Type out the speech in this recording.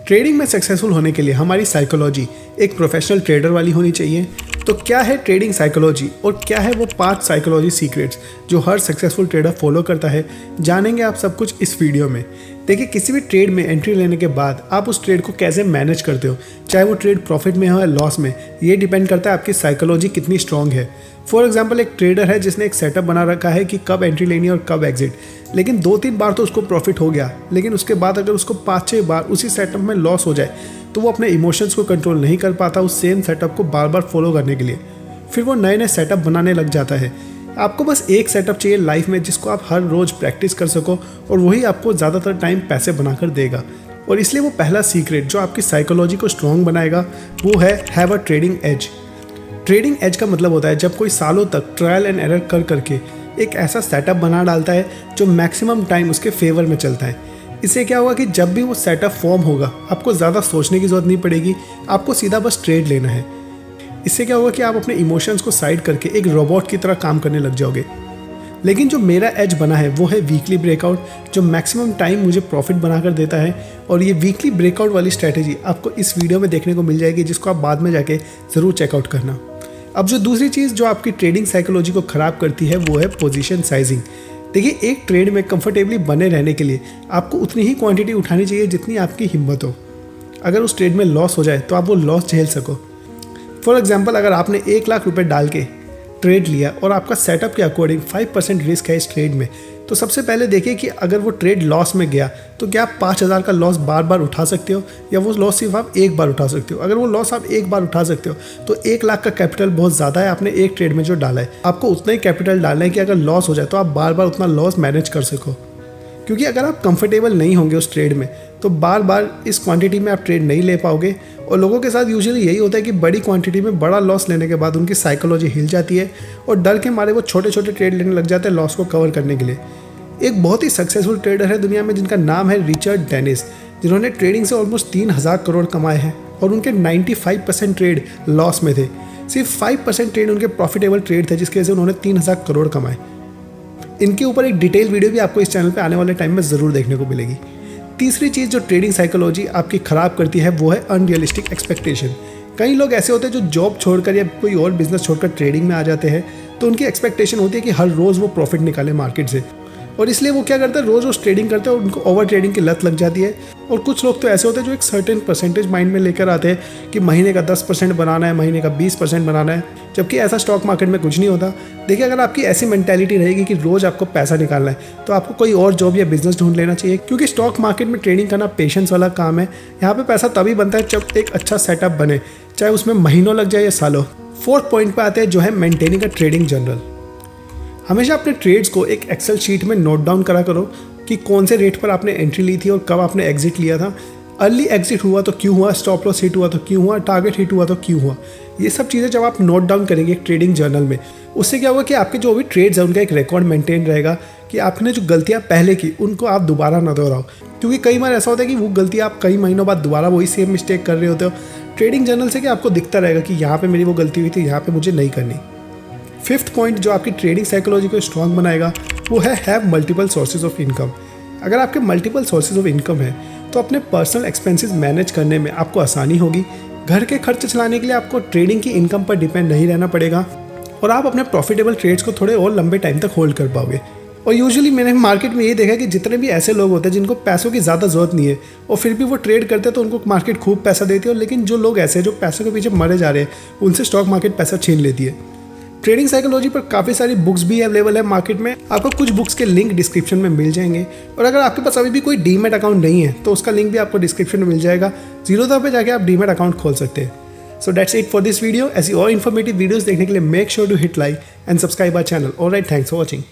Trading में successful होने के लिए हमारी साइकोलॉजी एक प्रोफेशनल ट्रेडर वाली होनी चाहिए। तो क्या है ट्रेडिंग साइकोलॉजी और क्या है वो 5 साइकोलॉजी सीक्रेट्स जो हर सक्सेसफुल ट्रेडर फॉलो करता है, जानेंगे आप सब कुछ इस वीडियो में। देखिए, किसी भी ट्रेड में एंट्री लेने के बाद आप उस ट्रेड को कैसे मैनेज करते हो, चाहे वो ट्रेड प्रॉफिट में हो या लॉस में, ये डिपेंड करता है आपकी साइकोलॉजी कितनी स्ट्रांग है। फॉर एग्जाम्पल, एक ट्रेडर है जिसने एक सेटअप बना रखा है कि कब एंट्री लेनी है और कब एग्जिट, लेकिन 2-3 बार तो उसको प्रॉफिट हो गया, लेकिन उसके बाद अगर उसको 5-6 बार उसी सेटअप में लॉस हो जाए तो वो अपने इमोशंस को कंट्रोल नहीं कर पाता उस सेम सेटअप को बार बार फॉलो करने के लिए। फिर वो नए नए सेटअप बनाने लग जाता है। आपको बस एक सेटअप चाहिए लाइफ में जिसको आप हर रोज़ प्रैक्टिस कर सको और वही आपको ज़्यादातर टाइम पैसे बनाकर देगा। और इसलिए वो पहला सीक्रेट जो आपकी साइकोलॉजी को स्ट्रॉन्ग बनाएगा वो है have a trading edge. Trading edge का मतलब होता है जब कोई सालों तक ट्रायल एंड एरर कर करके एक ऐसा सेटअप बना डालता है जो मैक्सिमम टाइम उसके फेवर में चलता है। इससे क्या होगा कि जब भी वो सेटअप फॉर्म होगा आपको ज़्यादा सोचने की ज़रूरत नहीं पड़ेगी, आपको सीधा बस ट्रेड लेना है। इससे क्या होगा कि आप अपने इमोशंस को साइड करके एक रोबोट की तरह काम करने लग जाओगे। लेकिन जो मेरा एज बना है वो है वीकली ब्रेकआउट, जो मैक्सिमम टाइम मुझे प्रॉफिट बनाकर देता है। और ये वीकली ब्रेकआउट वाली स्ट्रैटेजी आपको इस वीडियो में देखने को मिल जाएगी, जिसको आप बाद में जाके ज़रूर चेकआउट करना। अब जो दूसरी चीज़ जो आपकी ट्रेडिंग साइकोलॉजी को ख़राब करती है वो है पोजीशन साइजिंग। देखिए, एक ट्रेड में कंफर्टेबली बने रहने के लिए आपको उतनी ही क्वांटिटी उठानी चाहिए जितनी आपकी हिम्मत हो। अगर उस ट्रेड में लॉस हो जाए तो आप वो लॉस झेल सको। फॉर एग्जांपल, अगर आपने 1 लाख रुपए डाल के ट्रेड लिया और आपका सेटअप के अकॉर्डिंग 5% रिस्क है इस ट्रेड में, तो सबसे पहले देखिए कि अगर वो ट्रेड लॉस में गया तो क्या आप 5,000 का लॉस बार बार उठा सकते हो या वो लॉस सिर्फ आप एक बार उठा सकते हो। अगर वो लॉस आप एक बार उठा सकते हो तो 1 लाख का कैपिटल बहुत ज़्यादा है आपने एक ट्रेड में जो डाला है। आपको उतना ही कैपिटल डालना है कि अगर लॉस हो जाए तो आप बार बार उतना लॉस मैनेज कर सको। क्योंकि अगर आप कंफर्टेबल नहीं होंगे उस ट्रेड में तो बार बार इस क्वांटिटी में आप ट्रेड नहीं ले पाओगे। और लोगों के साथ यूजुअली यही होता है कि बड़ी क्वांटिटी में बड़ा लॉस लेने के बाद उनकी साइकोलॉजी हिल जाती है और डर के मारे वो छोटे छोटे ट्रेड लेने लग जाते हैं लॉस को कवर करने के लिए। एक बहुत ही सक्सेसफुल ट्रेडर है दुनिया में जिनका नाम है रिचर्ड डेनिस, जिन्होंने ट्रेडिंग से ऑलमोस्ट 3,000 करोड़ कमाए हैं और उनके 95% ट्रेड लॉस में थे। सिर्फ 5% ट्रेड उनके प्रॉफिटेबल ट्रेड थे, जिसकी वजह से उन्होंने 3,000 करोड़ कमाए। इनके ऊपर एक डिटेल वीडियो भी आपको इस चैनल पे आने वाले टाइम में ज़रूर देखने को मिलेगी। तीसरी चीज़ जो ट्रेडिंग साइकोलॉजी आपकी ख़राब करती है वो है अनरियलिस्टिक एक्सपेक्टेशन। कई लोग ऐसे होते हैं जो जॉब छोड़कर या कोई और बिजनेस छोड़कर ट्रेडिंग में आ जाते हैं, तो उनकी एक्सपेक्टेशन होती है कि हर रोज़ वो प्रॉफिट निकाले मार्केट से, और इसलिए वो क्या करते हैं, रोज़ रोज़ ट्रेडिंग करते हैं और उनको ओवर ट्रेडिंग की लत लग जाती है। और कुछ लोग तो ऐसे होते हैं जो एक सर्टेन परसेंटेज माइंड में लेकर आते हैं कि महीने का 10% बनाना है, महीने का 20% बनाना है, जबकि ऐसा स्टॉक मार्केट में कुछ नहीं होता। देखिए, अगर आपकी ऐसी मेंटालिटी रहेगी कि रोज़ आपको पैसा निकालना है तो आपको कोई और जॉब या बिजनेस ढूंढ लेना चाहिए, क्योंकि स्टॉक मार्केट में ट्रेडिंग करना पेशेंस वाला काम है। यहाँ पे पैसा तभी बनता है जब एक अच्छा सेटअप बने, चाहे उसमें महीनों लग जाए या सालों। 4th पॉइंट पे आते हैं जो है मेंटेनिंग अ ट्रेडिंग जर्नल। हमेशा अपने ट्रेड्स को एक एक्सेल शीट में नोट डाउन करा करो कि कौन से रेट पर आपने एंट्री ली थी और कब आपने एग्जिट लिया था, अर्ली एग्जिट हुआ तो क्यों हुआ, स्टॉप लॉस हिट हुआ तो क्यों हुआ, टारगेट हिट हुआ तो क्यों हुआ। ये सब चीज़ें जब आप नोट डाउन करेंगे एक ट्रेडिंग जर्नल में, उससे क्या होगा कि आपके जो भी ट्रेड्स हैं उनका एक रिकॉर्ड मेंटेन रहेगा कि आपने जो गलतियाँ पहले की उनको आप दोबारा ना दोहराओ। क्योंकि कई बार ऐसा होता है कि वो गलती आप कई महीनों बाद दोबारा वही सेम मिस्टेक कर रहे होते हो। ट्रेडिंग जर्नल से क्या आपको दिखता रहेगा कि यहाँ पर मेरी वो गलती हुई थी, यहाँ पर मुझे नहीं करनी। 5th पॉइंट जो आपकी ट्रेडिंग साइकोलॉजी को स्ट्रॉन्ग बनाएगा वो है have multiple sources of income. अगर आपके मल्टीपल सोर्सेज ऑफ इनकम है तो अपने पर्सनल एक्सपेंसेस मैनेज करने में आपको आसानी होगी। घर के खर्च चलाने के लिए आपको ट्रेडिंग की इनकम पर डिपेंड नहीं रहना पड़ेगा और आप अपने प्रॉफिटेबल ट्रेड्स को थोड़े और लंबे टाइम तक होल्ड कर पाओगे। और यूजुअली मैंने मार्केट में ये देखा कि जितने भी ऐसे लोग होते हैं जिनको पैसों की ज़्यादा ज़रूरत नहीं है और फिर भी वो ट्रेड करते हैं तो उनको मार्केट खूब पैसा देती है। लेकिन जो लोग ऐसे हैं जो पैसों के पीछे मरे जा रहे हैं, उनसे स्टॉक मार्केट पैसा छीन लेती है। ट्रेडिंग साइकोलॉजी पर काफ़ी सारी बुक्स भी अवेलेबल है मार्केट में, आपको कुछ बुक्स के लिंक डिस्क्रिप्शन में मिल जाएंगे। और अगर आपके पास अभी भी कोई डीमैट अकाउंट नहीं है तो उसका लिंक भी आपको डिस्क्रिप्शन में मिल जाएगा। ज़ीरोधा पे जाके आप डीमैट अकाउंट खोल सकते हैं। So that's it for this video. ऐसी और इन्फॉर्मेटिव वीडियोस देखने के लिए make sure to hit like and subscribe our channel. Alright, thanks for watching.